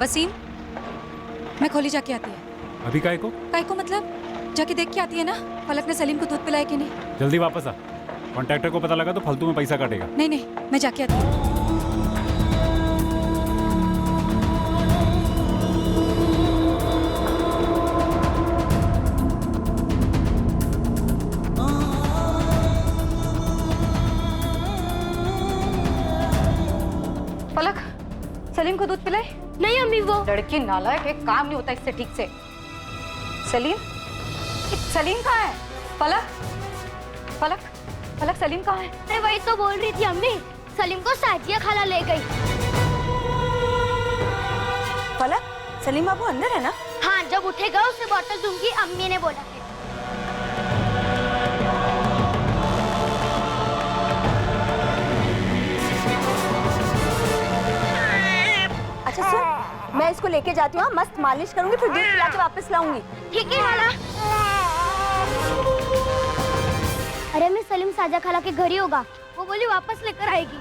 वसीम, मैं खोली जाके आती है। अभी काय को मतलब जाके देख के आती है ना, पलक ने सलीम को दूध पिलाया कि नहीं। जल्दी वापस आ, कॉन्ट्रैक्टर को पता लगा तो फालतू में पैसा काटेगा। नहीं, मैं जाके आती हूँ। पलक, सलीम को दूध पिलाए? नहीं अम्मी, वो लड़की नालायक, एक काम नहीं होता इससे ठीक से। सलीम कहाँ है? पलक सलीम कहाँ है? अरे वही तो बोल रही थी अम्मी, सलीम को साजिया खाला ले गई। पलक, सलीम बाबू अंदर है ना? हाँ, जब उठेगा उसे बोतल दूंगी, अम्मी ने बोला है। अच्छा सुन, मैं इसको लेके जाती हूँ, मस्त मालिश करूंगी, फिर दूध पिला के वापस लाऊंगी। ठीक है खाला। अरे मैं सलीम साजा खाला के घर ही होगा, वो बोली वापस लेकर आएगी।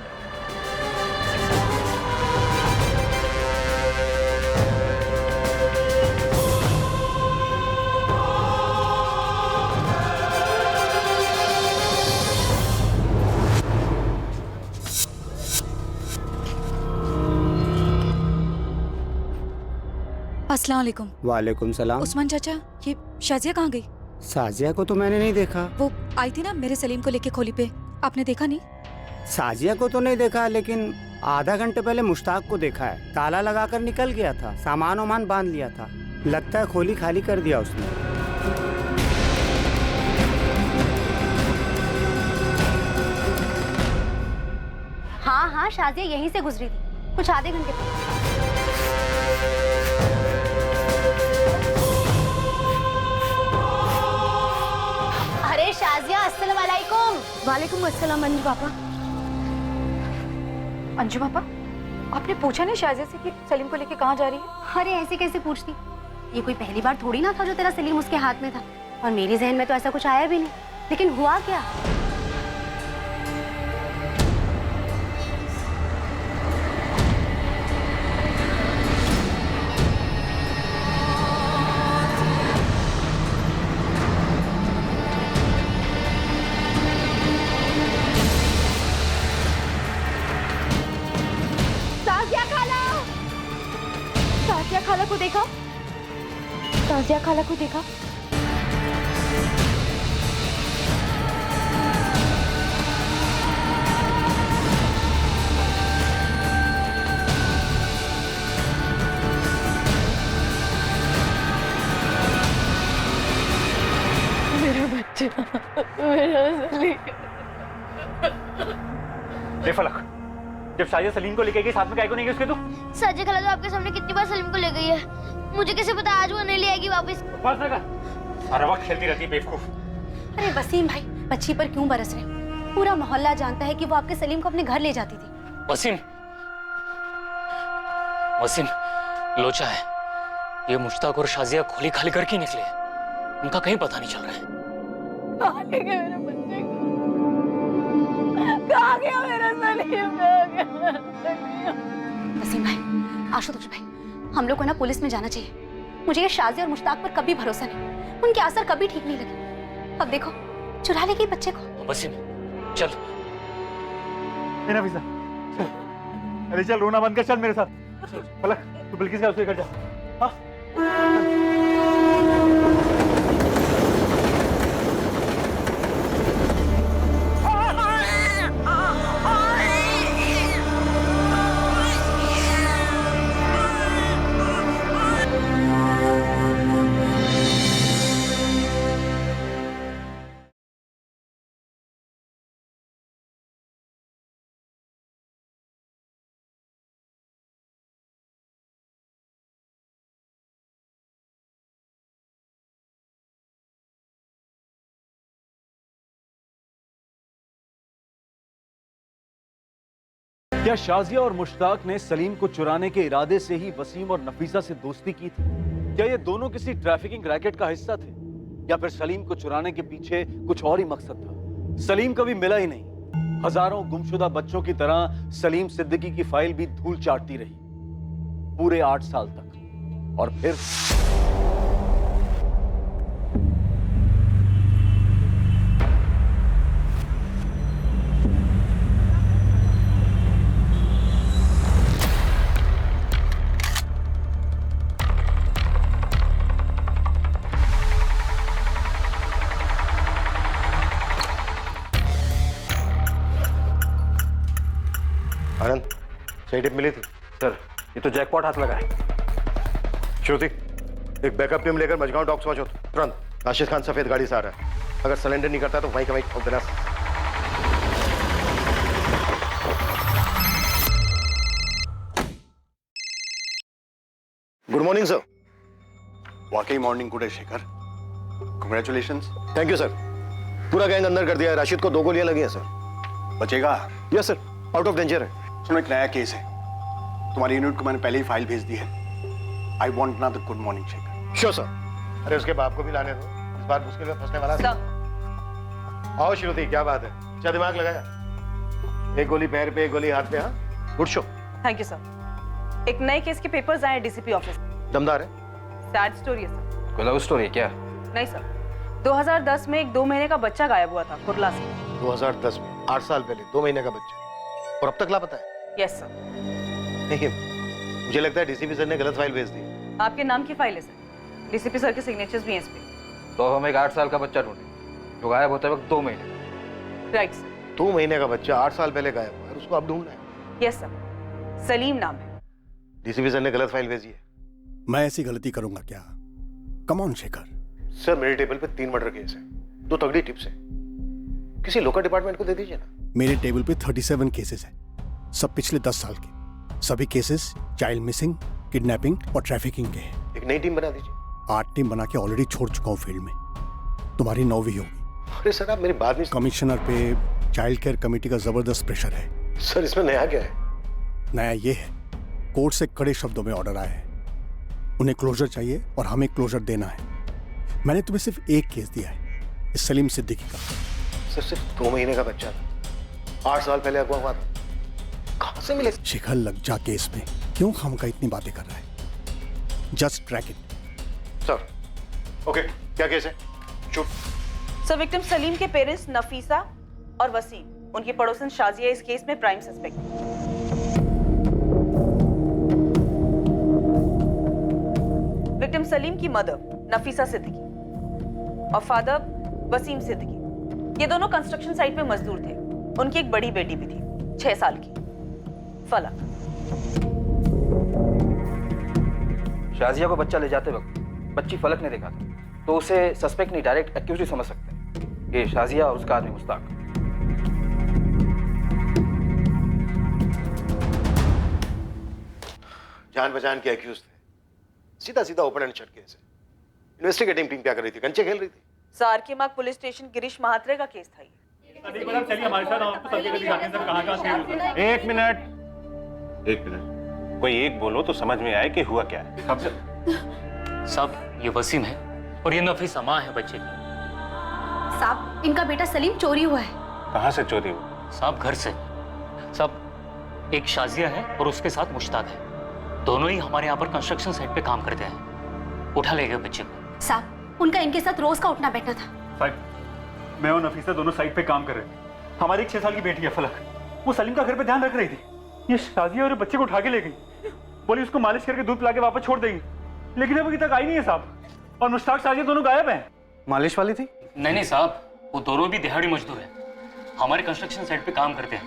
अस्सलाम वालेकुम। वालेकुम सलाम। उस्मान चाचा, ये शाजिया कहाँ गई? साजिया को तो मैंने नहीं देखा। वो आई थी ना मेरे सलीम को लेके खोली पे, आपने देखा नहीं? साजिया को तो नहीं देखा, लेकिन आधा घंटे पहले मुश्ताक को देखा है। ताला लगाकर निकल गया था, सामान वामान बांध लिया था। लगता है खोली खाली कर दिया उसने। हाँ, शाजिया यहीं से गुजरी थी, कुछ आधे घंटे पहले। अरे शाजिया, अस्सलाम वालेकुम। वालेकुम अस्सलाम अंजू पापा। अंजू पापा, आपने पूछा नहीं शाजिया से कि सलीम को लेके कहाँ जा रही है? अरे ऐसे कैसे पूछती, ये कोई पहली बार थोड़ी ना था जो तेरा सलीम उसके हाथ में था, और मेरी जहन में तो ऐसा कुछ आया भी नहीं। लेकिन हुआ क्या? साजिया खाला को देखा? मेरा बच्चा, मेरा सलीम। फलक, जब शाजिया सलीम को लेके गई, साथ में काय को नहीं गई उसके? तो साजिया खाला तो आपके सामने कितनी बार सलीम को ले गई है, मुझे कैसे पता आज वो नहीं ले आएगी वापस? बस लगा, हर वक्त खेलती रहती है बेवकूफ। अरे वसीम भाई, बच्ची पर क्यों बरस रहे? पूरा मोहल्ला जानता है कि वो आपके सलीम को अपने घर ले जाती थी। वसीम लोचा है, ये मुश्ताक और शाजिया खोली खाली करके निकले, उनका कहीं पता नहीं चल रहा है। कहाँ ले गए मेरे बच्चे को? कहाँ गया मेरा सलीम? वसीम भाई, आशुतोष भाई, हम लोग को ना पुलिस में जाना चाहिए। मुझे ये शाजिया और मुश्ताक पर कभी भरोसा नहीं, उनके असर कभी ठीक नहीं लगे। अब देखो, चुरा लेगी बच्चे को। वसीम चल। नफीसा, अरे चल, रोना बंद कर, चल मेरे साथ। पलक, तू बिल्किस का उसके घर जा। हाँ? क्या शाजिया और मुश्ताक ने सलीम को चुराने के इरादे से ही वसीम और नफीसा से दोस्ती की थी? क्या ये दोनों किसी ट्रैफिकिंग रैकेट का हिस्सा थे, या फिर सलीम को चुराने के पीछे कुछ और ही मकसद था? सलीम कभी मिला ही नहीं। हजारों गुमशुदा बच्चों की तरह सलीम सिद्दीकी की फाइल भी धूल चाटती रही। पूरे 8 साल तक। और फिर आनंद, सही टिप मिली थी? सर, ये तो जैकपॉट हाथ लगा है। श्रुति, एक बैकअप टीम लेकर मजगांव डॉक्स पहुंचो तुरंत। राशिद खान सफेद गाड़ी से आ रहा है, अगर सरेंडर नहीं करता तो वहीं का वहीं ठोक देना। Good morning sir. वाकई मॉर्निंग गुड है Shekhar, congratulations. Thank you sir. पूरा गैंग अंदर कर दिया है। राशिद को 2 गोलियां लगी हैं सर। बचेगा? Yes sir, out of danger है। सुनो, एक नया केस है, तुम्हारी यूनिट को मैंने पहले ही फाइल भेज दी है। I want now the good morning Shekhar. Sure sir. अरे उसके बाप को भी लाने दो, इस बार मुश्किल में फंसने वाला है। आओ श्रुति, क्या बात है, अच्छा दिमाग लगाया। एक गोली पैर पे, एक गोली हाथ पे। हाँ, good show. Thank you sir. एक नए केस के पेपर्स आए डीसीपी ऑफिस। दमदार है। सैड स्टोरी है सर। कोई लव स्टोरी है क्या? नहीं सर, 2010 में एक 2 महीने का बच्चा गायब हुआ था कुर्ला से। 2010 में, 8 साल पहले, 2 महीने का बच्चा, और अब तक लापता है। Yes sir. नहीं, मुझे लगता है डीसीपी सर ने गलत फाइल भेज दी। आपके नाम की फाइल है सर, डीसीपी सर के सिग्नेचर्स भी हैं इस पे। तो हम एक 8 साल का बच्चा ढूंढे जो गायब होते वक्त 2 महीने। Right sir. 2 महीने का बच्चा 8 साल पहले गायब हुआ है, उसको अब ढूंढना है। यस सर, सलीम नाम है। डीसीपी सर ने गलत फाइल भेजी है। मैं ऐसी गलती करूंगा क्या? Come on Shekhar. सर, मेरे टेबल पे 3 मर्डर केस है, 2 तगड़ी टिप्स है। किसी लोकल डिपार्टमेंट को दे दीजिए ना। मेरे टेबल पे 37 केसेस हैं, सब पिछले 10 साल के। सभी केसेस चाइल्ड मिसिंग, किडनैपिंग और ट्रैफिकिंग के हैं। एक नई टीम बना दीजिए। 8 टीम बना के ऑलरेडी छोड़ चुका हूँ फील्ड में, तुम्हारी 9वीं होगी। अरे सर, आप मेरी बात नहीं। कमिश्नर पे चाइल्ड केयर कमेटी का जबरदस्त प्रेशर है। सर, इसमें नया क्या है? नया ये है, कोर्ट से कड़े शब्दों में ऑर्डर आया है, उन्हें क्लोजर चाहिए और हमें क्लोजर देना है। मैंने तुम्हें सिर्फ एक केस दिया है, इस सलीम सिद्दीकी का। सर, सिर्फ 2 महीने का बच्चा था, 8 साल पहले अगवा हुआ था, कहां से मिले? शिखर लग जा केस में, क्यों खामखा इतनी बातें कर रहा है? Just track it. Sir, okay, क्या केस है? चुप। सर, विक्टिम सलीम के पेरेंट्स नफीसा और वसीम, उनकी पड़ोसन शाजिया इस केस में प्राइम सस्पेक्ट। विक्टिम सलीम की मदर नफीसा सिद्दीकी और फादर वसीम सिद्दीकी, ये दोनों कंस्ट्रक्शन साइट पे मजदूर थे। उनकी एक बड़ी बेटी भी थी, 6 साल की, फलक। शाजिया को बच्चा ले जाते वक्त बच्ची फलक ने देखा था, तो उसे सस्पेक्ट नहीं डायरेक्ट एक्यूज ही समझ सकते हैं। ये शाजिया और उसका आदमी मुश्ताक। जान पहचान के एक्यूज थे, सीधा सीधा ओपन एंड शट केस है। इन्वेस्टिगेटिंग टीम क्या कर रही थी? कंचे खेल रही थी। सारकेमाग पुलिस स्टेशन गिरीश महात्रे का केस था ये। चलिए हमारे साथ, आपको सब जगह दिखाते हैं सर, कहाँ-कहाँ से। एक मिनट, कोई एक बोलो तो समझ में आए कि हुआ क्या है। साहब, ये वसीम है और ये नफीसा माँ है बच्चे की। साहब, इनका बेटा सलीम चोरी हुआ है। कहाँ से चोरी हुई? साहब, घर से। साहब, एक शाजिया है और उसके साथ मुश्ताक है, दोनों ही हमारे यहाँ पर कंस्ट्रक्शन साइट पे काम करते हैं। उठा ले गए बच्चे को। साहब, उनका इनके साथ रोज का उठना बैठना था। साहब, मैं और नफीसा दोनों साइट पे काम कर रहे थे। हमारी एक 6 साल की बेटी है फलक, वो सलीम का घर पे ध्यान रख रही थी। ये शाजिया और बच्चे को उठा के ले गई, बोली उसको मालिश करके दूध पिला के वापस छोड़ देगी, लेकिन अभी तक आई नहीं है साहब। और मुश्ताक शाजिया दोनों गायब हैं। मालिश वाली थी? नहीं साहब, वो दोनों भी दिहाड़ी मजदूर हैं, हमारे कंस्ट्रक्शन साइट पे काम करते हैं।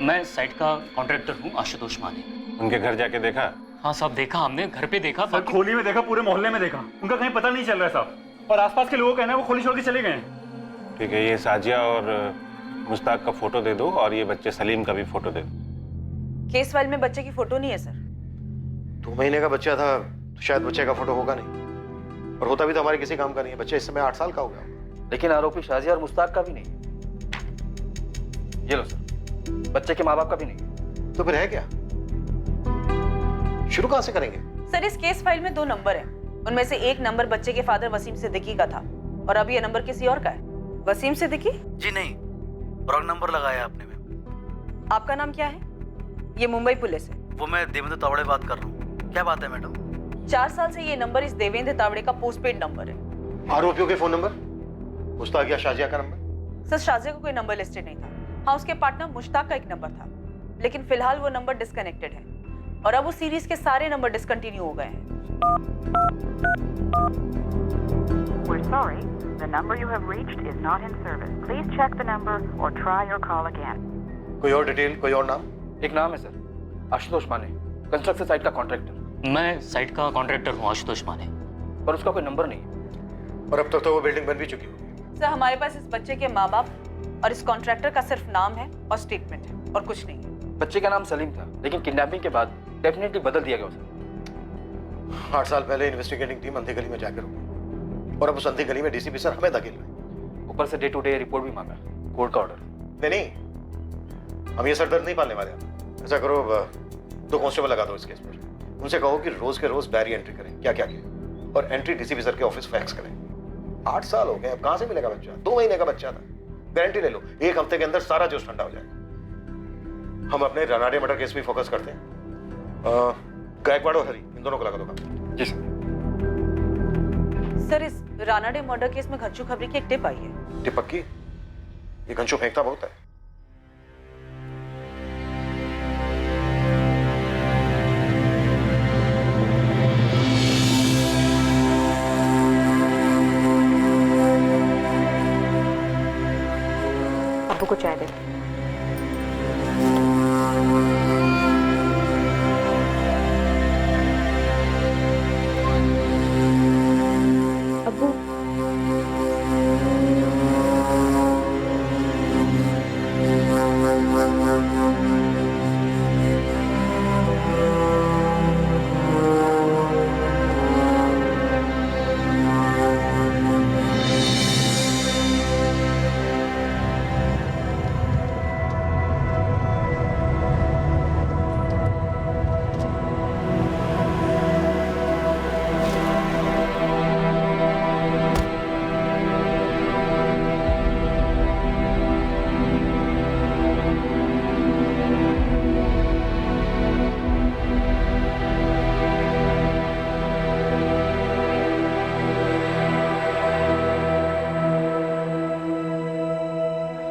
मैं साइट का कॉन्ट्रैक्टर हूँ, आशुतोष माने। उनके घर जाके देखा? हाँ साहब, देखा हमने, घर पे देखा। सर, खोली में देखा, पूरे मोहल्ले में देखा, उनका कहीं पता नहीं चल रहा है साहब। और आसपास के लोगों का कहना है वो खोली छोड़ के चले गए हैं। ठीक है, ये साजिया और मुश्ताक का फोटो दे दो और ये बच्चे सलीम का भी फोटो दे दो। केस फाइल में बच्चे की फोटो नहीं है सर। 2 महीने का बच्चा था तो शायद बच्चे का फोटो होगा नहीं, और होता भी तो हमारे किसी काम का नहीं है। बच्चा इस समय 8 साल का हो गया। लेकिन आरोपी शाजिया और मुश्ताक का भी नहीं है। ये लो सर, बच्चे के माँ बाप का भी नहीं है। तो फिर है क्या? शुरू कहां से करेंगे? सर, इस केस फाइल में 2 नंबर हैं, उनमें से एक नंबर बच्चे के फादर वसीम सिद्दीकी का था और अब ये नंबर किसी और का है। वसीम सिद्दीकी? जी नहीं, रॉन्ग नंबर लगाया आपने मैम। आपका नाम क्या है? ये मुंबई पुलिस है। वो मैं देवेंद्र तावड़े बात कर रहा हूँ। क्या बात है मैडम? 4 साल से ये नंबर इस देवेंद्र तावड़े का पोस्टपेड नंबर है। आरोपियों के फोन नंबर? मुश्ताक या शाजिया का नंबर? सर शाजिया का कोई नंबर लिस्टेड नहीं था। हाँ, उसके पार्टनर मुश्ताक का एक नंबर था, लेकिन फिलहाल वो नंबर डिस्कनेक्टेड है और अब उस सीरीज के सारे नंबर डिसकंटिन्यू हो गए हैं। We're sorry, the number you have reached is not in service. Please check the number or try your call again. कोई और डिटेल, कोई और नाम? एक नाम है सर, आशुतोष माने, कंस्ट्रक्शन साइट का कॉन्ट्रैक्टर। मैं साइट का कॉन्ट्रैक्टर हूँ, आशुतोष माने। पर उसका कोई नंबर नहीं है। और अब तक तो वो बिल्डिंग बन भी चुकी होगी। सर हमारे पास इस बच्चे के माँ बाप और इस कॉन्ट्रैक्टर का सिर्फ नाम है और स्टेटमेंट है और कुछ नहीं है। बच्चे का नाम सलीम था, लेकिन किडनैपिंग के बाद डेफिनेटली बदल दिया गया उसे। 8 साल पहले इन्वेस्टिगेटिंग टीम अंधी गली में जाकर रुकी और अब उस अंधी गली में डीसीपी सर हमें धकेल रहे। ऊपर से डे टू डे रिपोर्ट भी मांगा, कोर्ट का ऑर्डर। नहीं, हम ये सरदर्द नहीं पालने वाले। ऐसा करो, 2 कांस्टेबल लगा दो इस केस पर। उनसे कहो कि रोज के रोज डायरी एंट्री करें, क्या क्या किया, और एंट्री डीसीपी सर के ऑफिस फैक्स करें। 8 साल हो गए, अब कहां से मिलेगा बच्चा? 2 महीने का बच्चा था। गारंटी ले लो 1 हफ्ते के अंदर सारा जोश ठंडा हो जाएगा। हम अपने रानाडे मर्डर केस पे फोकस करते हैं। गायकवाड़ और हरी, इन दोनों को लगा दो काम। जी सर। सर इस रानाडे मर्डर केस में घच्चू खबरी की एक टिप आई है। टिप पक्की? ये घंचू फेंकता बहुत है। अब्बू को चाय दे। अब्बू,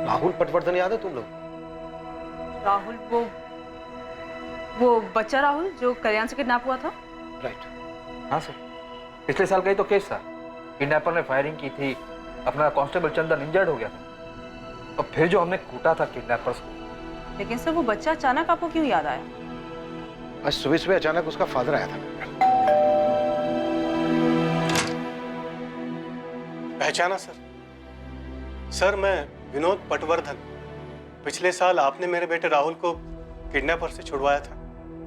राहुल पटवर्धन याद है तुम लोग? राहुल, वो बच्चा राहुल जो कल्याण से किडनैप हुआ था? राइट। हाँ सर, पिछले साल का ही तो केस था। किडनैपर ने फायरिंग की थी, अपना कांस्टेबल चंदन इंजर्ड हो गया था, और फिर जो हमने कूटा था किडनैपर्स को। लेकिन सर वो बच्चा अचानक आपको क्यों याद आया? आज सुबह सुबह अचानक उसका फादर आया था। पहचाना सर? सर मैं विनोद पटवर्धन। पिछले साल आपने मेरे बेटे राहुल को किडनैपर से छुड़वाया था।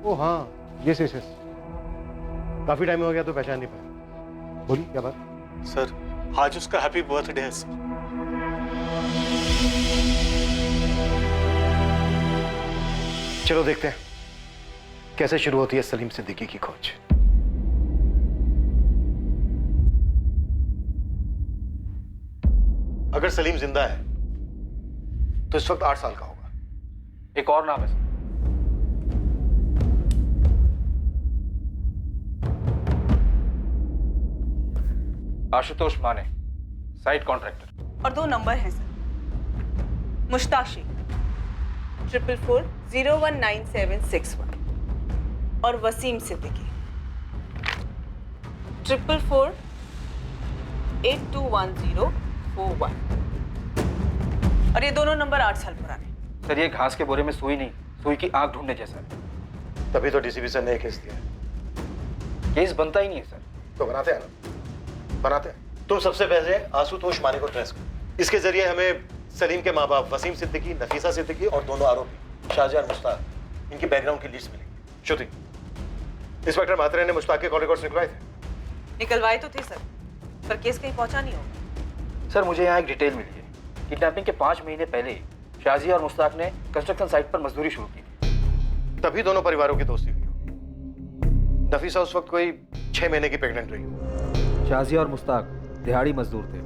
ओ हाँ, यस यस यस। काफी टाइम हो गया तो पहचान नहीं पाया। बोलिए क्या बात? सर आज उसका हैप्पी बर्थडे है सर। चलो देखते हैं कैसे शुरू होती है सलीम सिद्दीकी की खोज। अगर सलीम जिंदा है तो इस वक्त 8 साल का होगा। एक और नाम है सर, आशुतोष माने, साइट कॉन्ट्रैक्टर। और 2 नंबर हैं सर, मुश्ताक शेख 444019761 और वसीम सिद्दीकी 444821041। और ये दोनों नंबर 8 साल पुराने। सर ये घास के बोरे में सुई नहीं, सुई की आंख ढूंढने जैसा है। तभी तो डीसीपी सर ने केस दिया। केस बनता ही नहीं है सर। तो बनाते हैं ना, बनाते हैं। तुम सबसे पहले आशुतोष माने को ट्रेस करो। इसके जरिए हमें सलीम के माँ बाप वसीम सिद्दीकी, नफीसा सिद्दीकी और दोनों आरोपी शाजिया और मुश्ताक, इनकी बैकग्राउंड की लिस्ट मिलेगी। श्रुति, इंस्पेक्टर मात्रे ने मुश्ताक के कॉल रिकॉर्ड्स निकलवाए थे? निकलवाए तो थे सर, पर केस कहीं पहुंचा नहीं होगा। सर मुझे यहाँ एक डिटेल मिली है। किडनैपिंग के 5 महीने पहले शाजिया और मुश्ताक ने कंस्ट्रक्शन साइट पर मजदूरी शुरू की थी। तभी दोनों परिवारों की दोस्ती हुई हो। नफीसा उस वक्त कोई 6 महीने की प्रेग्नेंट रही हो। शाजिया और मुश्ताक दिहाड़ी मजदूर थे।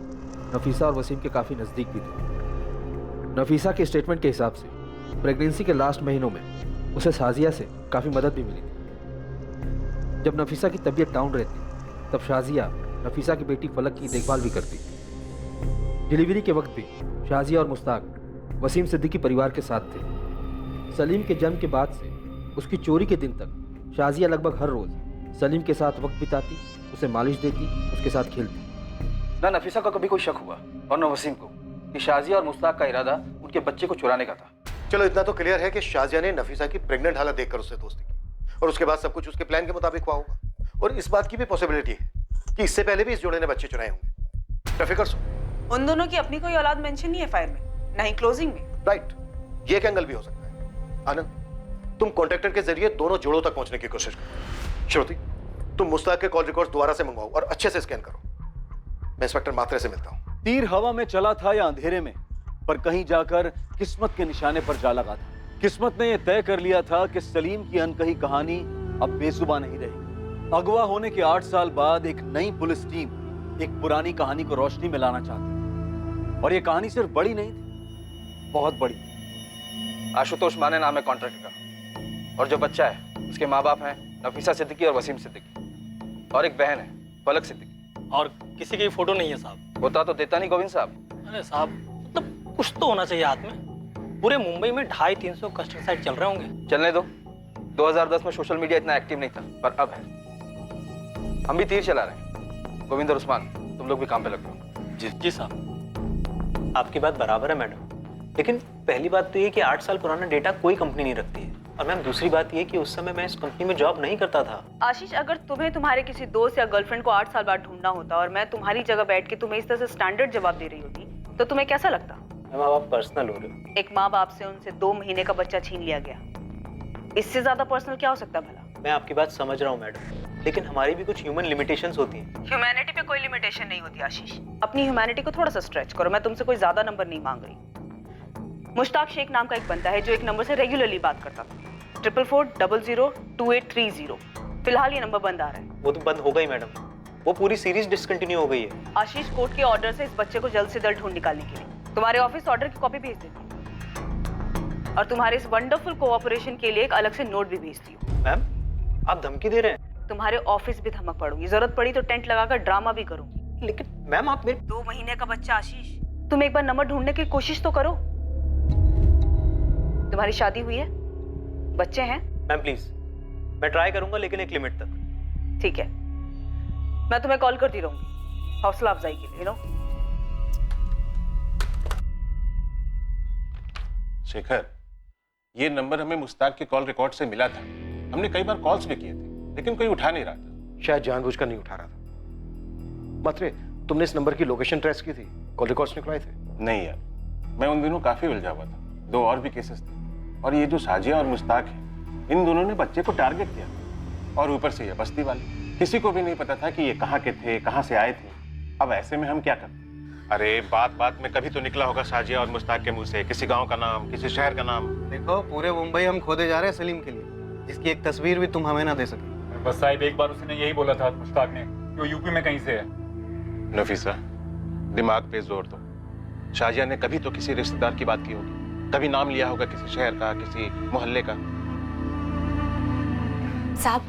नफीसा और वसीम के काफी नजदीक भी थे। नफीसा के स्टेटमेंट के हिसाब से प्रेगनेंसी के लास्ट महीनों में उसे शाजिया से काफी मदद भी मिली थी। जब नफीसा की तबीयत डाउन रहती तब शाजिया नफीसा की बेटी फलक की देखभाल भी करती। डिलीवरी के वक्त भी शाजिया और मुश्ताक वसीम सिद्दीकी परिवार के साथ थे। सलीम के जन्म के बाद से उसकी चोरी के दिन तक शाजिया लगभग हर रोज सलीम के साथ वक्त बिताती, उसे मालिश देती, उसके साथ खेलती। ना नफीसा को कभी कोई शक हुआ और न वसीम को कि शाजिया और मुश्ताक का इरादा उनके बच्चे को चुराने का था। चलो इतना तो क्लियर है कि शाजिया ने नफीसा की प्रेग्नेंट हालत देखकर उससे दोस्ती की और उसके बाद सब कुछ उसके प्लान के मुताबिक हुआ होगा। और इस बात की भी पॉसिबिलिटी है कि इससे पहले भी इस जोड़े ने बच्चे चुराए होंगे। रफीक और उन दोनों की अपनी कोई औलाद मेंशन नहीं है फाइल में, ना ही क्लोजिंग में। राइट, ये एक एंगल भी हो सकता है। आनंद, तुम कॉन्ट्रैक्टर के जरिए दोनों जोड़ों तक पहुंचने की कोशिश करो। श्रुति, तुम मुश्ताक के कॉल रिकॉर्ड्स दोबारा से मंगवाओ और अच्छे से स्कैन करो। मैं इंस्पेक्टर मात्रे से मिलता हूं। तीर हवा में चला था या अंधेरे में, पर कहीं जाकर किस्मत के निशाने पर जा लगा था। किस्मत ने यह तय कर लिया था कि सलीम की अनकही कहानी अब बेसुबा नहीं रही। अगवा होने के 8 साल बाद एक नई पुलिस टीम एक पुरानी कहानी को रोशनी में लाना चाहती थी। और यह कहानी सिर्फ बड़ी नहीं थी, बहुत बड़ी। आशुतोष माने नाम है कॉन्ट्रैक्टर का, और जो बच्चा है उसके माँ बाप हैं नफीसा सिद्दीकी और वसीम सिद्दीकी, और एक बहन है फलक सिद्दीकी। और किसी की फोटो नहीं है साहब। होता तो देता नहीं गोविंद साहब। अरे साहब, मतलब कुछ तो होना चाहिए हाथ में। पूरे मुंबई में 250-300 कंस्ट्रक्शन साइट चल रहे होंगे। चलने दो, 2010 में सोशल मीडिया इतना एक्टिव नहीं था, पर अब है। हम भी तीर चला रहे हैं। गोविंद और उस्मान, तुम लोग भी काम पे लग जाओ। जी साहब, आपकी बात बराबर है मैडम, लेकिन पहली बात तो ये कि 8 साल पुराना डेटा कोई कंपनी नहीं रखती है। और मैम दूसरी बात ये कि उस समय मैं इस कंपनी में जॉब नहीं करता था। आशीष, अगर तुम्हें तुम्हारे किसी दोस्त या गर्लफ्रेंड को 8 साल बाद ढूंढना होता और मैं तुम्हारी जगह बैठ के तुम्हें इस तरह से स्टैंडर्ड जवाब दे रही होती तो तुम्हें कैसा लगता? मैम आप पर्सनल हो रहे हो। एक माँ बाप से उनसे 2 महीने का बच्चा छीन लिया गया, इससे ज्यादा पर्सनल क्या हो सकता भला? मैं आपकी बात समझ रहा हूँ मैडम, लेकिन हमारी भी कुछ ह्यूमन लिमिटेशंस होती हैं। ह्यूमैनिटी पे कोई लिमिटेशन नहीं होती आशीष। अपनी ह्यूमैनिटी को थोड़ा सा स्ट्रेच करो। मैं तुमसे कोई ज्यादा नंबर नहीं मांग रही। मुश्ताक शेख नाम का एक बंदा है जो एक नंबर से रेगुलरली बात करता था, 44402830। फिलहाल ये नंबर बंद आ रहा है। वो तो बंद हो गई मैडम, वो पूरी सीरीज डिसकंटिन्यू हो गई है। आशीष, कोर्ट के ऑर्डर से इस बच्चे को जल्द से जल्द ढूंढ निकालने के लिए तुम्हारे ऑफिस ऑर्डर की कॉपी भेज देती हूँ और तुम्हारे इस वंडरफुल कोऑपरेशन के लिए एक अलग से नोट भी भेजती हूँ। मैम आप धमकी दे रहे हैं? तुम्हारे ऑफिस भी धमक पड़ूंगी, जरूरत पड़ी तो टेंट लगाकर ड्रामा भी करूंगी। लेकिन मैम आप मेरे 2 महीने का बच्चा आशीष, तुम एक बार नंबर ढूंढने की कोशिश तो करो। तुम्हारी शादी हुई है, बच्चे हैं? मैम प्लीज, मैं ट्राई करूंगा लेकिन एक लिमिट तक। ठीक है, मैं तुम्हें कॉल करती रहूंगी हौसला अफजाई के लिए। नो शेखर, ये नंबर हमें मुश्ताक के कॉल रिकॉर्ड से मिला था। हमने कई बार कॉल्स भी किए थे लेकिन कोई उठा नहीं रहा था। शायद जानबूझकर नहीं उठा रहा था। मात्रे, तुमने इस नंबर की लोकेशन ट्रेस की थी? कॉल रिकॉर्ड्स निकलवाए थे? नहीं यार, मैं उन दिनों काफी उलझा हुआ था। 2 और भी केसेस थे और ये जो शाजिया और मुश्ताक है, इन दोनों ने बच्चे को टारगेट किया और ऊपर से ये बस्ती वाले। किसी को भी नहीं पता था कि ये कहाँ के थे, कहाँ से आए थे। अब ऐसे में हम क्या करते? अरे बात बात में कभी तो निकला होगा शाजिया और मुश्ताक के मुंह से किसी गांव का नाम, किसी शहर का नाम। देखो, पूरे मुंबई हम खोदे जा रहे हैं सलीम के लिए, जिसकी एक तस्वीर भी तुम हमें ना दे सके। बस साहिब, एक बार उसने यही बोला था मुश्ताक ने कि वो यूपी में कहीं से है। नफीसा, दिमाग पे जोर दो। शाजिया ने कभी तो किसी रिश्तेदार की बात की होगी, कभी नाम लिया होगा किसी शहर का, किसी मोहल्ले का। साहब,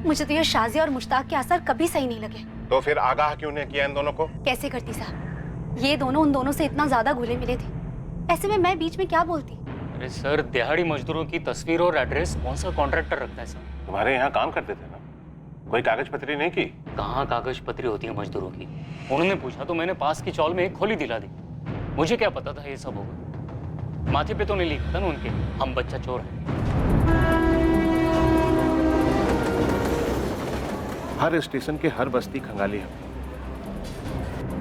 मुझे तो ये शाजिया और मुश्ताक के असर कभी सही नहीं लगे। तो फिर आगाह क्यों नहीं किया इन दोनों को? कैसे करती साहब, ये दोनों उन दोनों से इतना ज्यादा घुले मिले थे, ऐसे में मैं बीच में क्या बोलती? अरे सर, दिहाड़ी मजदूरों की तस्वीर और एड्रेस कौन सा कॉन्ट्रैक्टर रखता है सर? तुम्हारे यहाँ काम करते थे ना, कोई कागज पत्री नहीं की? कहाँ कागज पत्री होती है मजदूरों की? उन्होंने पूछा तो मैंने पास की चौल में एक खोली दिला दी। मुझे क्या पता था ये सब होगा। माथे पे तो नहीं लिखा था ना उनके, हम बच्चा चोर है। हर स्टेशन के हर बस्ती खंगाली है।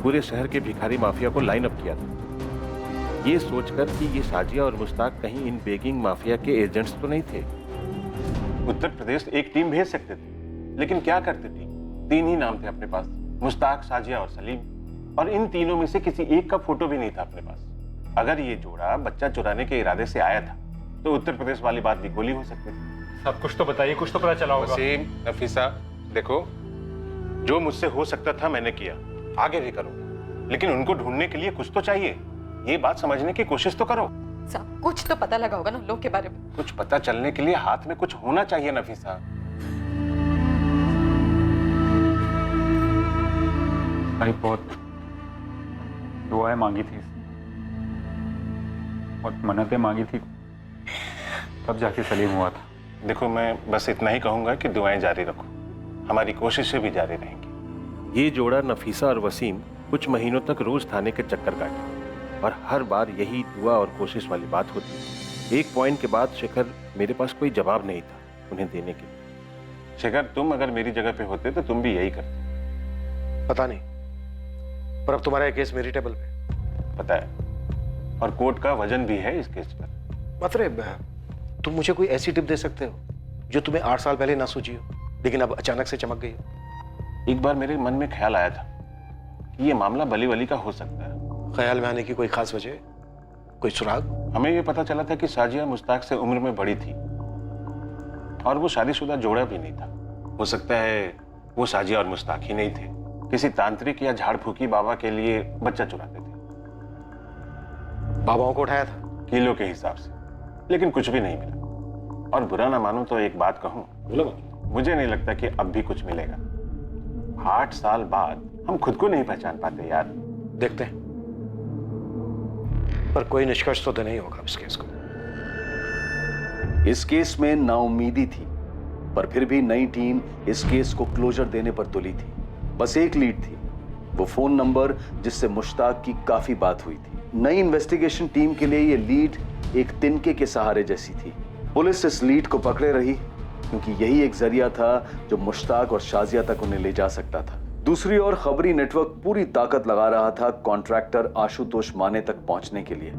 पूरे शहर के भिखारी माफिया को लाइन अप किया था, ये सोचकर कि ये शाजिया और मुश्ताक कहीं इन बेगिंग माफिया के एजेंट्स तो नहीं थे। उत्तर प्रदेश एक टीम भेज सकते थे, लेकिन क्या करते थे? 3 ही नाम थे अपने पास, मुश्ताक, शाजिया और सलीम, और इन तीनों में से किसी एक का फोटो भी नहीं था अपने पास। अगर ये जोड़ा बच्चा चुराने के इरादे से आया था तो उत्तर प्रदेश वाली बात भी गोली हो सकती थी। सब कुछ तो बताइए, कुछ तो पता चला होगा। वसीम, नफीसा, देखो, जो मुझसे हो सकता था मैंने किया, आगे भी करूंगा, लेकिन उनको ढूंढने के लिए कुछ तो चाहिए। ये बात समझने की कोशिश तो करो। साहब, कुछ तो पता लगा होगा ना लोग के बारे में। कुछ पता चलने के लिए हाथ में कुछ होना चाहिए नफीसा। भाई बहुत दुआएं मांगी थी, बहुत मन्नतें मांगी थी, तब जाके सलीम हुआ था। देखो, मैं बस इतना ही कहूंगा कि दुआएं जारी रखो, हमारी कोशिशें भी जारी रहेंगी। ये जोड़ा नफीसा और वसीम कुछ महीनों तक रोज थाने के चक्कर काटे और हर बार यही दुआ और कोशिश वाली बात होती। एक पॉइंट के बाद शेखर, मेरे पास कोई जवाब नहीं था उन्हें देने के लिए। शेखर, तुम अगर मेरी जगह पे होते तो तुम भी यही करते। पता नहीं, पर अब तुम्हारा केस मेरी टेबल पे। पता है, और कोर्ट का वजन भी है इस केस पर। मतलब तुम मुझे कोई ऐसी टिप दे सकते हो जो तुम्हें 8 साल पहले ना सूझी हो, लेकिन अब अचानक से चमक गई हो? एक बार मेरे मन में ख्याल आया था कि ये मामला बली वली का हो सकता है। ख्याल में आने की कोई खास वजह, कोई सुराग? हमें ये पता चला था कि साजिया मुश्ताक से उम्र में बड़ी थी और वो शादीशुदा जोड़ा भी नहीं था। हो सकता है वो साजिया और मुश्ताक ही नहीं थे, किसी तांत्रिक या झाड़ फूकी बाबा के लिए बच्चा चुराते थे। बाबाओं को उठाया था किलो के हिसाब से, लेकिन कुछ भी नहीं मिला। और बुरा ना मानो तो एक बात कहूं, मुझे नहीं लगता कि अब भी कुछ मिलेगा। 8 साल बाद हम खुद को नहीं पहचान पाते यार। देखते हैं, पर कोई निष्कर्ष तो नहीं होगा इस केस को। इस केस में नाउम्मीदी थी, पर फिर भी नई टीम इस केस को क्लोजर देने पर तुली थी। बस एक लीड थी, वो फोन नंबर जिससे मुश्ताक की काफी बात हुई थी। नई इन्वेस्टिगेशन टीम के लिए ये लीड एक तिनके के सहारे जैसी थी। पुलिस इस लीड को पकड़े रही क्योंकि यही एक जरिया था जो मुश्ताक और शाजिया तक उन्हें ले जा सकता था। दूसरी ओर खबरी नेटवर्क पूरी ताकत लगा रहा था कॉन्ट्रैक्टर आशुतोष माने तक पहुंचने के लिए,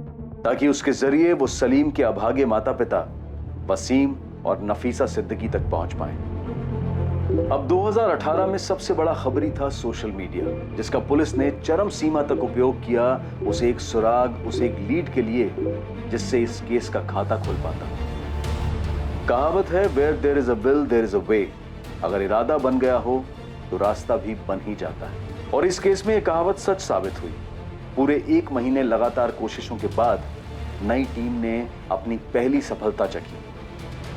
ताकि उसके जरिए वो सलीम के अभागे माता पिता वसीम और नफीसा सिद्दीकी तक पहुंच पाए। अब 2018 में सबसे बड़ा खबरी था सोशल मीडिया, जिसका पुलिस ने चरम सीमा तक उपयोग किया उस एक सुराग, उस एक लीड के लिए जिससे इस केस का खाता खुल पाता। कहावत है, where there is a will there is a way. अगर इरादा बन गया हो तो रास्ता भी बन ही जाता है। और इस केस में यह कहावत सच साबित हुई। पूरे 1 महीने लगातार कोशिशों के बाद नई टीम ने अपनी पहली सफलता चखी,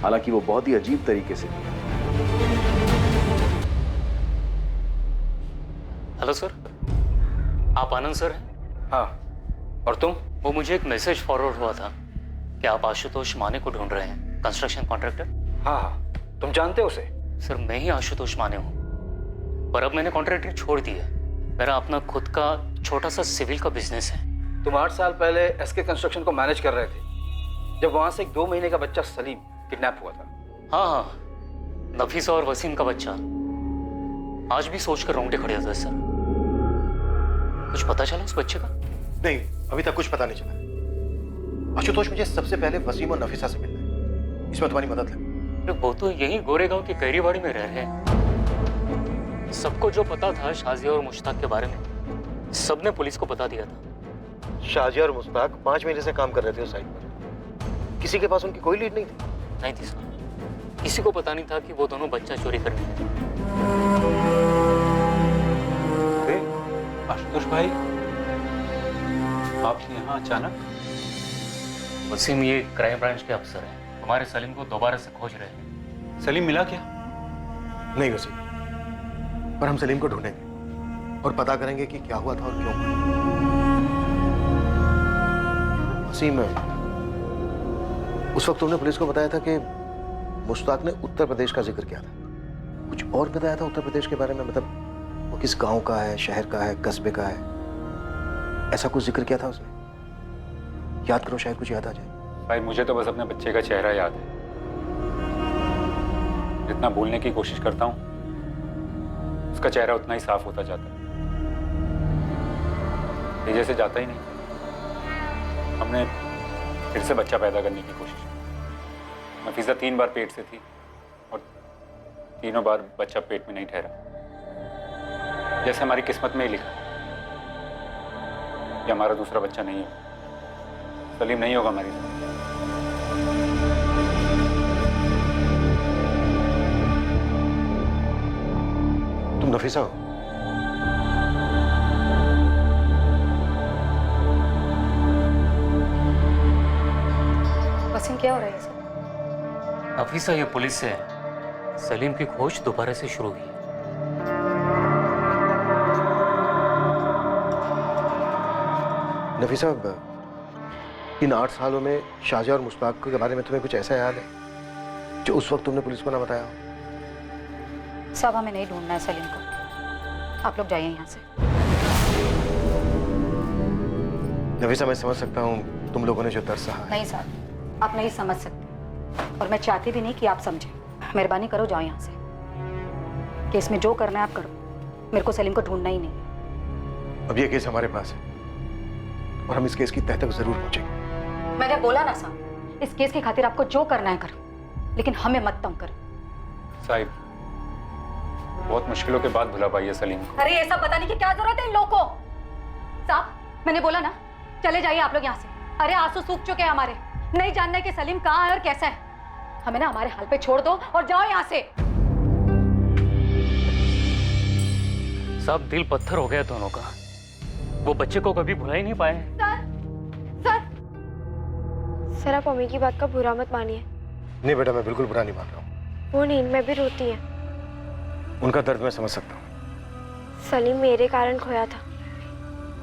हालांकि वो बहुत ही अजीब तरीके से। हेलो सर, आप आनंद सर हैं? हाँ, और तुम? वो मुझे एक मैसेज फॉरवर्ड हुआ था कि आप आशुतोष माने को ढूंढ रहे हैं, कंस्ट्रक्शन कॉन्ट्रैक्टर। हाँ, तुम जानते हो उसे? सर, मैं ही आशुतोष माने हूँ, पर अब मैंने कॉन्ट्रैक्टर छोड़ दी है। मेरा अपना खुद का छोटा सा सिविल का बिजनेस है। तुम 8 साल पहले एसके कंस्ट्रक्शन को मैनेज कर रहे थे जब वहां से एक 2 महीने का बच्चा सलीम किडनैप हुआ था। हाँ, नफीसा और वसीम का बच्चा। आज भी सोचकर रोंगटे खड़े होते हैं सर। कुछ पता चला उस बच्चे का? नहीं, अभी तक कुछ पता नहीं चला। आशुतोष, मुझे सबसे पहले वसीम और नफीसा से मिलना है, इसमें तुम्हारी मदद लगे। वो तो यही गोरेगांव की कैरीबाड़ी में रह रहे हैं। सबको जो पता था शाजिया और मुश्ताक के बारे में, सबने पुलिस को बता दिया था। शाजिया और मुश्ताक 5 महीने से काम कर रहे थे उस साइट पर। किसी के पास उनकी कोई लीड नहीं थी? नहीं थी सर, किसी को पता नहीं था कि वो दोनों बच्चा चोरी करने गए। आशुतोष भाई, आप यहाँ अचानक? वसीम ये क्राइम ब्रांच के अफसर हैं, हमारे सलीम को दोबारा से खोज रहे हैं। सलीम मिला क्या? नहीं वसीम, पर हम सलीम को ढूंढेंगे और पता करेंगे कि क्या हुआ था और क्यों हुआ। वसीम, उस वक्त तुमने पुलिस को बताया था कि मुश्ताक ने उत्तर प्रदेश का जिक्र किया था। कुछ और बताया था उत्तर प्रदेश के बारे में? मतलब वो किस गांव का है, शहर का है, कस्बे का है, ऐसा कुछ जिक्र किया था उसने? याद करो, शायद कुछ याद आ जाए। भाई, मुझे तो बस अपने बच्चे का चेहरा याद है। जितना भूलने की कोशिश करता हूँ, उसका चेहरा उतना ही साफ होता जाता है। ये जैसे जाता ही नहीं। हमने फिर से बच्चा पैदा करने की कोशिश की। नफीसा 3 बार पेट से थी और तीनों बार बच्चा पेट में नहीं ठहरा, जैसे हमारी किस्मत में ही लिखा कि हमारा दूसरा बच्चा नहीं होगा, सलीम नहीं होगा हमारी जिंदगी। तुम नफीसा हो? वसीम, क्या हो रहा है सर? नफीसा, ये पुलिस से सलीम की खोज दोबारा से शुरू हुई है। नफीसा, इन 8 सालों में शाहजहां और मुश्ताक के बारे में तुम्हें कुछ ऐसा याद है जो उस वक्त तुमने पुलिस को ना बताया हो? सब हमें नहीं ढूंढना है सलीम को, आप लोग जाइए यहाँ से। नफीसा, मैं समझ सकता हूँ तुम लोगों ने जो दर्द सहा है। नहीं साहब, आप नहीं समझ सकते, और मैं चाहती भी नहीं कि आप समझें। मेहरबानी करो, जाओ यहाँ से। केस में जो करना है आप करो, मेरे को सलीम को ढूंढना ही नहीं। अब ये केस हमारे पास है और हम इस केस की तह तक जरूर पहुंचेंगे। मैंने बोला ना साहब, इस केस की खातिर आपको जो करना है करो, लेकिन हमें मत तंग करो। साहिब, बहुत मुश्किलों के बाद भुला पाई है सलीम को। अरे ये सब बताने की क्या जरूरत है इन लोगों को? साहब, मैंने बोला ना, चले जाइए आप लोग यहाँ से। अरे आंसू सूख चुके हैं हमारे, नहीं जानना है कि सलीम कहाँ है और कैसा है। हमें ना हमारे हाल पे छोड़ दो और जाओ यहाँ से। सब दिल पत्थर हो गया दोनों का। वो बच्चे को कभी भुला ही नहीं पाए। सर आप अम्मी की बात का बुरा मत मानिए। नहीं बेटा, मैं बिल्कुल बुरा नहीं मान रहा हूँ। वो नींद में भी रोती है। उनका दर्द मैं समझ सकता हूँ। सलीम मेरे कारण खोया था,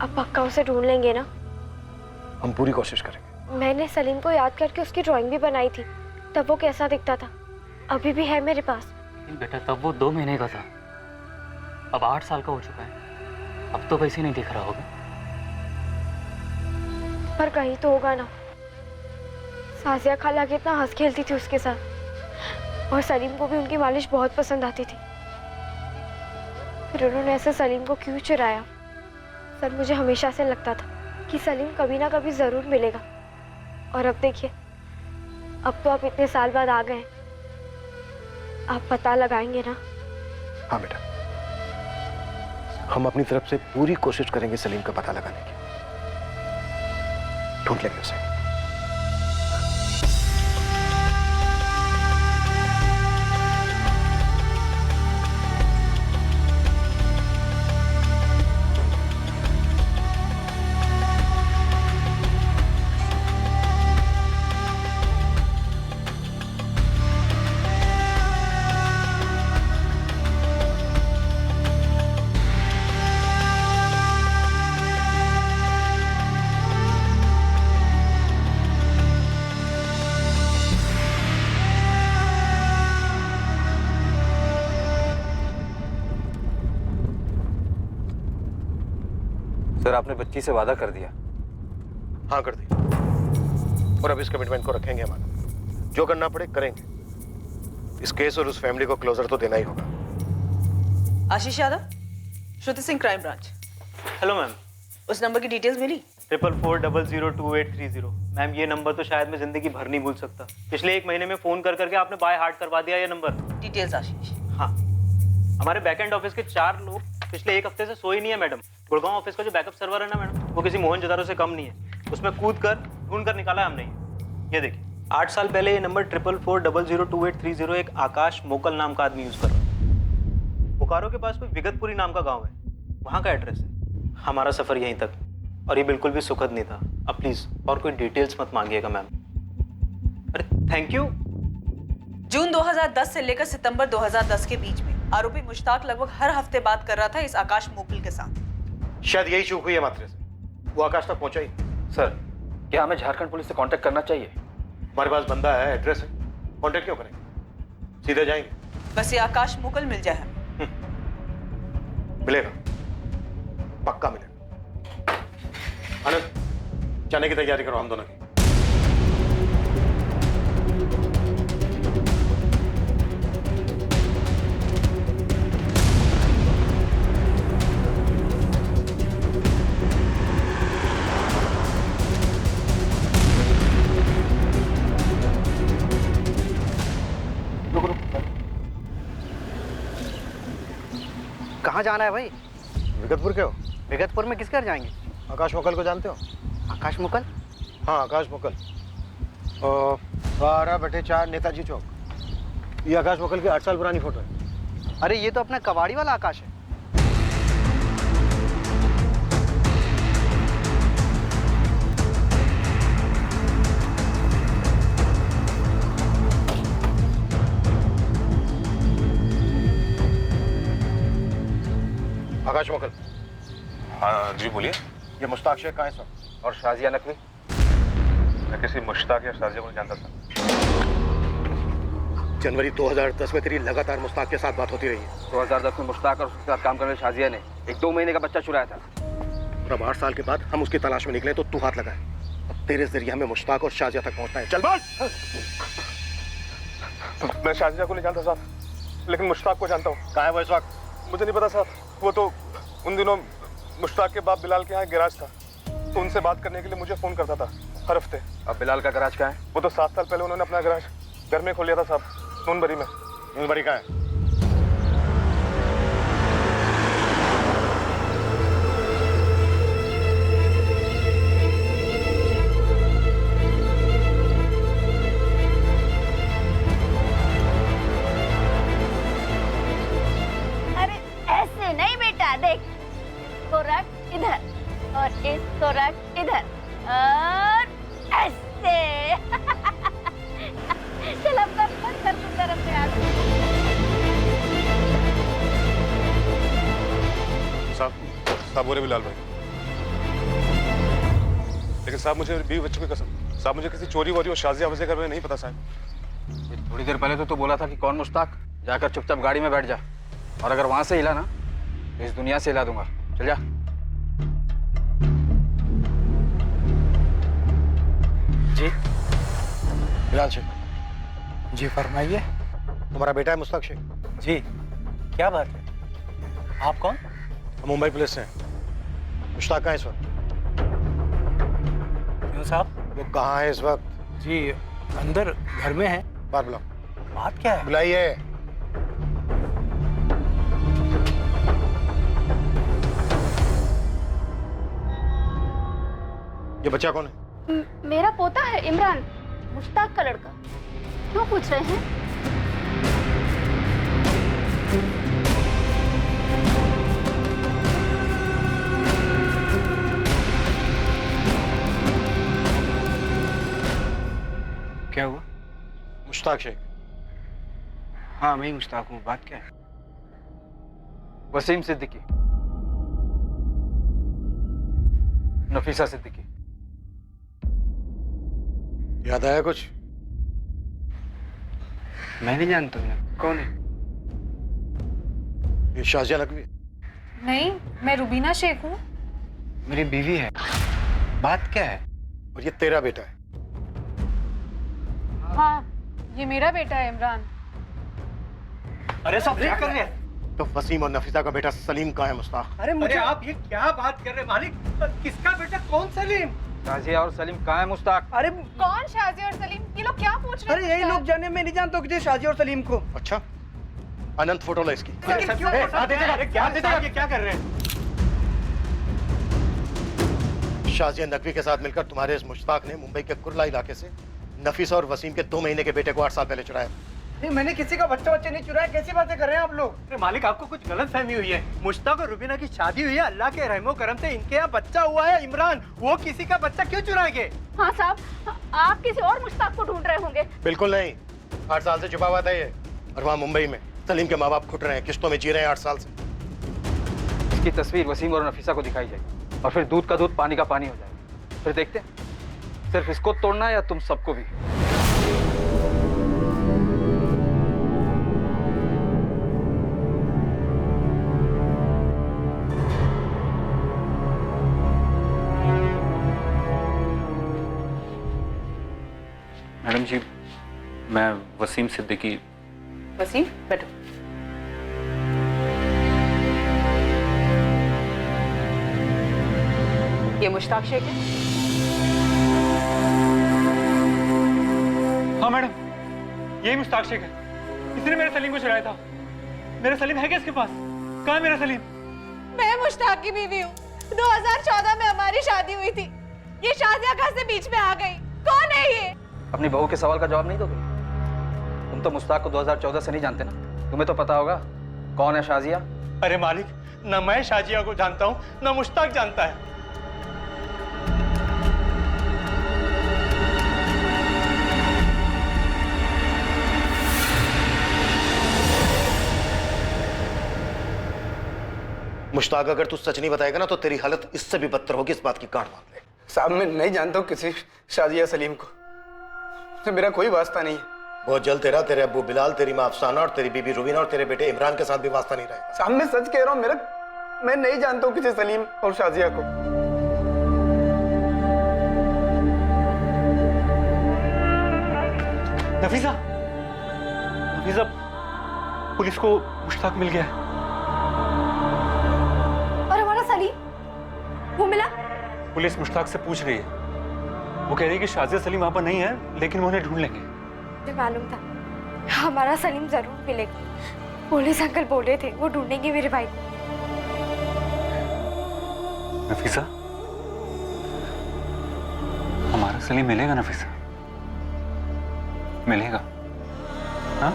अब पक्का उसे ढूंढ लेंगे ना? हम पूरी कोशिश करेंगे। मैंने सलीम को याद करके उसकी ड्राइंग भी बनाई थी, तब वो कैसा दिखता था, अभी भी है मेरे पास। बेटा तब वो 2 महीने का था, अब 8 साल का हो चुका है। अब तो वैसे नहीं दिख रहा होगा। पर कहीं तो होगा ना। साजिया खाला कितना हंस खेलती थी उसके साथ, और सलीम को भी उनकी मालिश बहुत पसंद आती थी। फिर उन्होंने ऐसे सलीम को क्यों चुराया? सर मुझे हमेशा से लगता था कि सलीम कभी ना कभी जरूर मिलेगा, और अब देखिए, अब तो आप इतने साल बाद आ गए, आप पता लगाएंगे ना? हाँ बेटा, हम अपनी तरफ से पूरी कोशिश करेंगे सलीम का पता लगाने की। ढूंढ लेंगे उसे। सर आपने बच्ची से वादा कर दिया? हाँ कर दिया, और अब इस कमिटमेंट को रखेंगे हमारा। जो करना पड़े करेंगे। इस केस और उस फैमिली को क्लोजर तो देना ही होगा। Ashish Yadav, Shruti Singh, crime branch. Hello ma'am. उस नंबर की डिटेल्स मिली? 44402830। मैम ये नंबर तो शायद मैं जिंदगी भर नहीं भूल सकता। पिछले 1 महीने में फोन कर करके आपने बाय हार्ट करवा दिया ये नंबर। डिटेल्स आशीष। हाँ, हमारे बैकएंड ऑफिस के 4 लोग पिछले 1 हफ्ते से सोए नहीं है मैडम। गुड़गांव ऑफिस का जो बैकअप सर्वर है ना मैडम, वो किसी मोहनजोदारो से कम नहीं है। उसमें कूद कर ढूंढ कर निकाला हमने। ये देखिए, 8 साल पहले ये नंबर 44402830 एक आकाश मोकल नाम का आदमी यूज कर रहा है। बोकारो के पास कोई विगतपुरी नाम का गांव है, वहाँ का एड्रेस है। हमारा सफर यहीं तक, और ये बिल्कुल भी सुखद नहीं था। अब प्लीज और कोई डिटेल्स मत मांगिएगा मैम। अरे थैंक यू। जून 2010 से लेकर सितंबर 2010 के बीच में आरोपी मुश्ताक लगभग हर हफ्ते बात कर रहा था इस आकाश मोकल के साथ। शायद यही चूक हुई है मात्रे से, वो आकाश तक पहुंचा ही। सर क्या हमें झारखंड पुलिस से कांटेक्ट करना चाहिए? हमारे पास बंदा है, एड्रेस है, कांटेक्ट क्यों करेंगे? सीधे जाएंगे। बस ये आकाश मोकल मिल जाए हमें। मिलेगा, पक्का मिलेगा। आनंद, जाने की तैयारी करो हम दोनों की। कहाँ जाना है भाई? विगतपुर के हो? विगतपुर में किस घर जाएंगे? आकाश मोकल को जानते हो? आकाश मुकल? हाँ आकाश मोकल, 12/4 नेताजी चौक। ये आकाश मोकल की 8 साल पुरानी फोटो है। अरे ये तो अपना कबाड़ी वाला आकाश है। आकाश मोकल। हाँ जी बोलिए। ये मुश्ताक शेख कहाँ है इस वक्त? और शाजिया नकवी? मैं किसी मुश्ताक या शाजिया को नहीं जानता था। जनवरी 2010 में तेरी लगातार मुश्ताक के साथ बात होती रही है। 2010 में मुश्ताक और उसके साथ काम करने वाली शाजिया ने एक 2 महीने का बच्चा चुराया था। और अब 8 साल के बाद हम उसकी तलाश में निकले तो तू हाथ लगाए। अब तेरे जरिए हमें मुश्ताक और शाजिया तक पहुंचना है। चल बोल। मैं शाजिया को नहीं जानता साहब, लेकिन मुश्ताक को जानता हूँ। कहाँ है वो इस वक्त? मुझे नहीं पता साहब, वो तो उन दिनों मुश्ताक के बाप बिलाल के यहाँ गैराज था, तो उनसे बात करने के लिए मुझे फोन करता था हर हफ्ते। अब बिलाल का गैराज कहाँ है? वो तो 7 साल पहले उन्होंने अपना गैराज घर में खोल लिया था साहब, नूनबरी में। नूनबरी कहाँ है? अरे ऐसे नहीं बेटा, देख इसको रख इधर और इसको रख इधर और ऐसे। चल अब कर तू तरफ से आ। साहब बोले बिलाल भाई, लेकिन साहब मुझे बीवी बच्चों की कसम, साहब मुझे किसी चोरी वोरी और शाजिया वजह कर नहीं पता साहब। थोड़ी देर पहले तो बोला था कि कौन मुश्ताक, जाकर चुपचाप गाड़ी में बैठ जा, और अगर वहां से हिला ना तो इस दुनिया से हिला दूंगा। चल जा। जी बिलाल शेख। जी फरमाइए। तुम्हारा बेटा है मुश्ताक शेख? जी, क्या बात है? आप कौन? मुंबई पुलिस से। मुश्ताक कहाँ है इस वक्त? क्यों साहब? वो कहाँ है इस वक्त? जी अंदर घर में है। बाहर बुलाओ। बात क्या है? बुलाइए। ये बच्चा कौन है? मेरा पोता है इमरान, मुश्ताक का लड़का। क्यों पूछ रहे हैं? क्या हुआ? मुश्ताक शेख। हाँ मैं ही मुश्ताक हूँ। बात क्या है? वसीम सिद्दीकी, नफीसा सिद्दीकी। याद आया कुछ? मैं नहीं जानता हूँ। कौन है? ये शाजिया नकवी। नहीं, मैं रुबीना शेख हूँ। मेरी बीवी है। बात क्या है? और ये तेरा बेटा है? हाँ, ये मेरा बेटा है इमरान। अरे साहब क्या कर रहे हैं? तो वसीम और नफीसा का बेटा सलीम कहाँ है मुश्ताक? अरे मुझे आप ये क्या बात कर रहे हैं मालिक? किसका बेटा? कौन सलीम? शाजिया और सलीम कहाँ है मुश्ताक? अरे कौन शाजिया और सलीम? ये लोग क्या पूछ रहे हैं? अरे यही लोग जाने, मैं नहीं जानता कि शाजिया और सलीम को। अच्छा, अनंत फोटो ला इसकी। क्या कर रहे हैं? शाजिया नकवी के साथ मिलकर तुम्हारे इस मुश्ताक ने मुंबई के कुर्ला इलाके से नफीसा और वसीम के 2 महीने के बेटे को 8 साल पहले चुराया। नहीं, मैंने किसी का बच्चा नहीं चुराया। कैसी बातें कर रहे हैं आप लोग? अरे मालिक, आपको कुछ गलत फहमी हुई है। मुश्ताक और रुबीना की शादी हुई है, अल्लाह के रहमो करम से इनके यहाँ बच्चा हुआ है इमरान। वो किसी का बच्चा क्यों चुराएंगे? हाँ साहब, आप किसी और मुश्ताक को ढूंढ रहे होंगे। बिल्कुल नहीं, 8 साल से छुपा हुआ था ये। और वहाँ मुंबई में सलीम के माँ बाप घुट रहे हैं, किश्तों में जी रहे हैं 8 साल से। इसकी तस्वीर वसीम और नफीसा को दिखाई जाएगी, और फिर दूध का दूध पानी का पानी हो जाएगा। फिर देखते हैं सिर्फ इसको तोड़ना है या तुम सबको भी। मैडम जी, मैं वसीम सिद्दीकी। वसीम, बैठो। ये मुश्ताक शेख है? हाँ मैडम, यही मुश्ताक शेख है। इसने मेरे सलीम को चुराया था। मेरा सलीम है क्या इसके पास? कहाँ है मेरा सलीम? मैं मुश्ताक की बीवी हूँ। 2014 में हमारी शादी हुई थी। ये शाजिया कहाँ से बीच में आ गई? कौन है ये? अपनी बहू के सवाल का जवाब नहीं दोगे? तुम तो मुश्ताक को 2014 से नहीं जानते ना, तुम्हें तो पता होगा कौन है शाजिया। अरे मालिक, ना मैं शाजिया को जानता हूँ ना मुश्ताक जानता है। मुश्ताक, अगर तू सच नहीं बताएगा ना तो तेरी हालत इससे भी बदतर होगी, इस बात की गांठ बांध ले। साहब मैं नहीं जानता हूँ किसी शाजिया सलीम को, तो मेरा कोई वास्ता नहीं है। बहुत जल्द तेरा, तेरे अब्बू बिलाल, तेरी माँ अफसाना और तेरी बीबी रुबीना और तेरे बेटे इमरान के साथ भी वास्ता नहीं रहेगा। साहब मैं सच कह रहा हूँ, मैं नहीं जानता हूँ किसी सलीम और शाजिया को। नफीसा, नफीसा, पुलिस को मुश्ताक मिल गया है। और हमारा सलीम, वो मिला? पुलिस मुश्ताक से पूछ रही है। वो कह रही है कि शाजिया सलीम वहां पर नहीं है, लेकिन वो उन्हें ढूंढ लेंगे। मुझे मालूम था हमारा सलीम जरूर मिलेगा। पुलिस अंकल बोले थे वो ढूंढेंगे मेरे भाई को। नफीसा, हमारा सलीम मिलेगा नफीसा, मिलेगा। हाँ?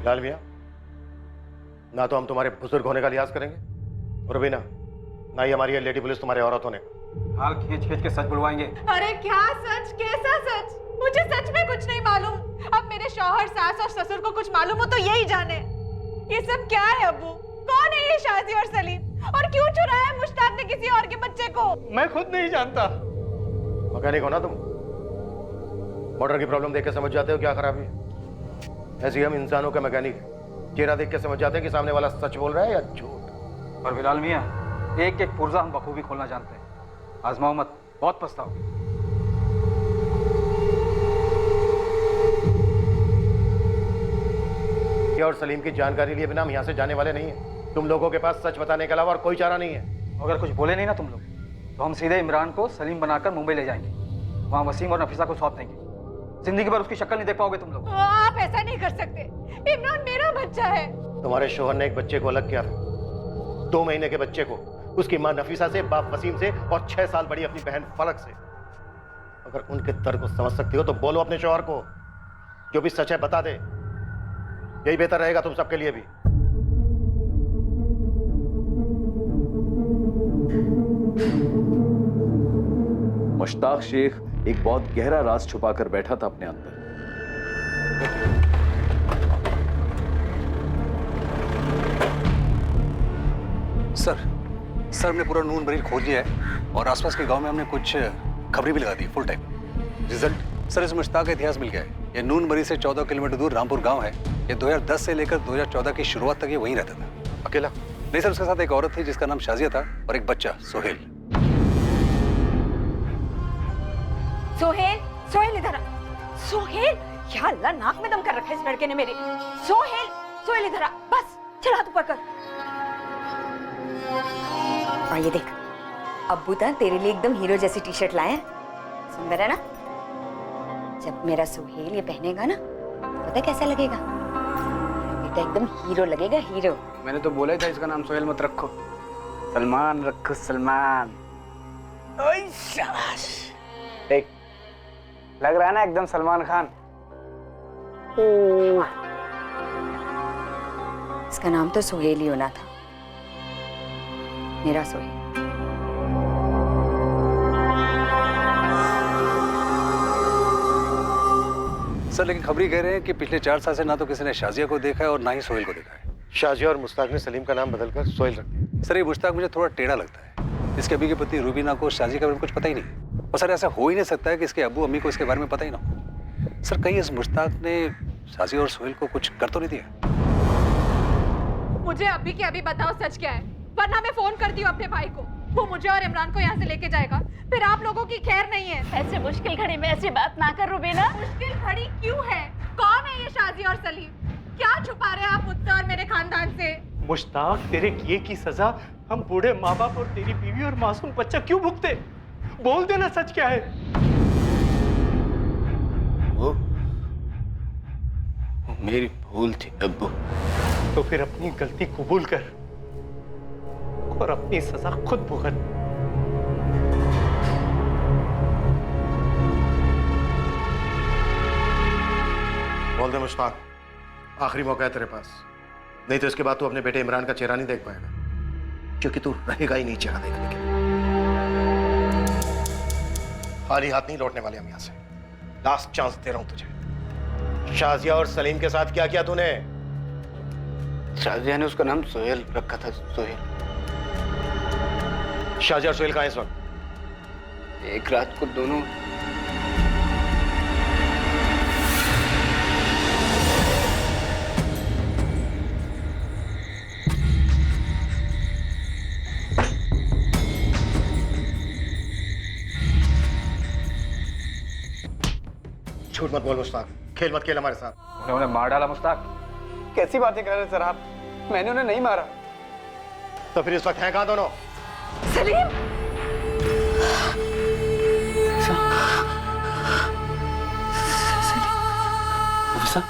लाल मियां, ना तो हम तुम्हारे बुजुर्ग होने का लिहाज करेंगे और भी ना ही हमारी ये लेडी पुलिस तुम्हारे औरत होने का। हाल खींच खींच के सच बुलवाएंगे। अरे क्या सच, कैसा सच? मुझे सच में कुछ नहीं मालूम। अब मेरे शौहर, सास और ससुर को कुछ मालूम हो तो यही जाने। ये सब क्या है अब्बू? कौन है ये शाजी और सलीम? और क्यों चुराया मुश्ताक ने किसी और के बच्चे को? मैं खुद नहीं जानता। मैकेनिक हो ना तुम? मोटर की प्रॉब्लम देख के समझ जाते हो क्या खराबी है। ऐसे ही हम इंसानों का मैकेनिक है, चेहरा देख के समझ जाते हैं कि सामने वाला सच बोल रहा है या झूठ। और बिलाल मियां, एक एक पुर्जा हम बखूबी खोलना जानते हैं। आजमाओ मत, बहुत पछताओगे। और सलीम की जानकारी लिए बिना हम यहाँ से जाने वाले नहीं हैं। तुम लोगों के पास सच बताने के अलावा और कोई चारा नहीं है। अगर कुछ बोले नहीं ना तुम लोग, तो हम सीधे इमरान को सलीम बनाकर मुंबई ले जाएंगे। वहाँ वसीम और नफीसा को सौंप देंगे। जिंदगी भर उसकी शक्ल नहीं देख पाओगे तुम लोग। आप ऐसा नहीं कर सकते। इमरान मेरा बच्चा है। तुम्हारे शोहर ने एक बच्चे को अलग किया था, 2 महीने के बच्चे को, उसकी माँ नफीसा से, बाप वसीम से और 6 साल बड़ी अपनी बहन फलक से। अगर उनके दर्द को समझ सकती हो तो बोलो अपने शोहर को, जो भी सच है बता दे। यही बेहतर रहेगा तुम सबके लिए भी। मुश्ताक शेख एक बहुत गहरा राज छुपाकर बैठा था अपने अंदर। सर हमने पूरा नून बरील खोज लिया है और आसपास के गांव में हमने कुछ खबरें भी लगा दी फुल टाइम। रिजल्ट सर, इस मुश्ताक का इतिहास मिल गया है। ये नून बरी से 14 किलोमीटर दूर रामपुर गांव है। ये 2010 से लेकर 2014 की शुरुआत तक ये वहीं रहता था। अकेला? नहीं सर, उसके साथ एक औरत थी जिसका नाम शाजिया था और एक बच्चा सोहेल। सोहेल, सोहेल इधर आ। सोहेल, या अल्लाह, नाक में दम कर रखा है इस लड़के ने मेरे। सोहेल, सोहेल इधर आ। बस चल हाथ ऊपर कर। ये देख, अब्बू था तेरे लिए एकदम हीरो जैसी टी शर्ट लाए हैं। सुंदर है ना? जब मेरा सोहेल ये पहनेगा ना, पता कैसा लगेगा? बेटा एकदम हीरो लगेगा, हीरो। मैंने तो बोला ही था इसका नाम सोहेल मत रखो, सलमान रखो, सलमान। ओए शाबाश, देख लग रहा है ना एकदम सलमान खान। इसका नाम तो सोहेल ही होना था, मेरा सोहेल। सर लेकिन खबरी कह रहे हैं कि पिछले 4 साल से ना तो किसी ने शाजिया को देखा है और ना ही सोहेल को देखा है। शाजिया और मुश्ताक ने सलीम का नाम बदलकर सोहेल रख दिया। सर ये मुश्ताक मुझे थोड़ा टेढ़ा लगता है। इसके अभी की पत्नी रूबीना को शाजिया के बारे में कुछ पता ही नहीं। और सर ऐसा हो ही नहीं सकता है कि इसके अब्बू अम्मी को इसके बारे में पता ही ना हो। सर कहीं इस मुश्ताक ने शाजिया और सोहेल को कुछ कर तो नहीं दिया? मुझे अभी के अभी बताओ सच क्या है, वरना मैं फोन करती हूँ अपने भाई को। वो मुझे और इमरान को यहाँ से लेके जाएगा, फिर आप लोगों की खैर नहीं है। ऐसे मुश्किल घड़ी में ऐसी बात ना कर रुबीना। मुश्किल घड़ी क्यों है? कौन है ये शाजी और सलीम? क्या छुपा रहे हैं आप मुझसे और मेरे खानदान से? मुश्ताक, तेरे किए की सजा हम बूढ़े माँ बाप और तेरी बीवी और मासूम बच्चा क्यों भुगते? बोल देना सच क्या है। वो मेरी भूल थी अब्बू। तो फिर अपनी गलती कबूल कर और अपनी सजा खुद भुगत। बोल दे मुश्ताक, आखिरी मौका है तेरे पास, नहीं तो इसके बाद तू अपने बेटे इमरान का चेहरा नहीं देख पाएगा, क्योंकि तू रहेगा ही नहीं चेहरा देखने के लिए। खाली हाथ नहीं लौटने वाले हम यहाँ से। लास्ट चांस दे रहा हूं तुझे। शाजिया और सलीम के साथ क्या किया तूने? शाजिया ने उसका नाम सोहेल रखा था, सोहेल। शाजिया और सोहेल कहाँ हैं इस वक्त? एक रात को दोनों झूठ मत बोल मुश्ताक, खेल मत खेल हमारे साथ। उन्होंने मार डाला मुश्ताक। कैसी बातें कर रहे हैं सर आप? मैंने उन्हें नहीं मारा। तो फिर इस वक्त हैं कहाँ दोनों? सलीम! नफीसा,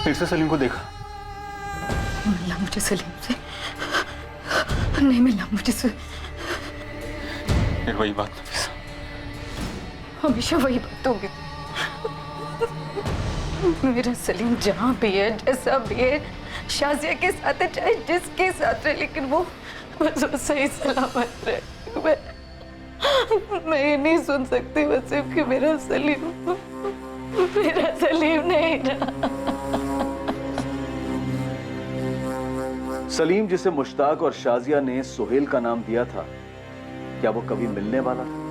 फिर से सलीम को देखा? मिला मुझे सलीम से, नहीं मिला मुझे से। फिर वही बात नफीसा, हमेशा वही बात होगी। मेरा सलीम जहाँ भी है, जैसा भी है, शाजिया के साथ है, चाहे जिसके साथ है, लेकिन वो बस वो सही सलामत रहे। मैं ये नहीं सुन सकती वसीम कि मेरा सलीम नहीं रहा। सलीम जिसे मुश्ताक और शाजिया ने सोहेल का नाम दिया था, क्या वो कभी मिलने वाला था?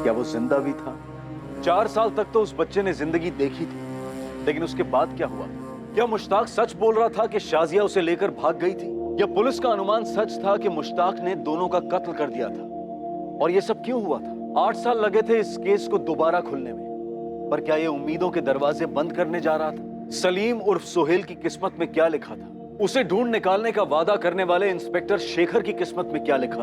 क्या वो जिंदा भी था? 4 साल तक तो उस बच्चे ने जिंदगी देखी थी, लेकिन उसके बाद क्या हुआ? क्या मुश्ताक सच बोल रहा था कि शाजिया उसे लेकर भाग गई थी, या पुलिस का अनुमान सच था कि मुश्ताक ने दोनों का कत्ल कर दिया था? और ये सब क्यों हुआ था? 8 साल लगे थे इस केस को दोबारा खुलने में, पर क्या ये उम्मीदों के दरवाजे बंद करने जा रहा था? सलीम उर्फ सोहेल की किस्मत में क्या लिखा था? उसे ढूंढ निकालने का वादा करने वाले इंस्पेक्टर शेखर की किस्मत में क्या लिखा था?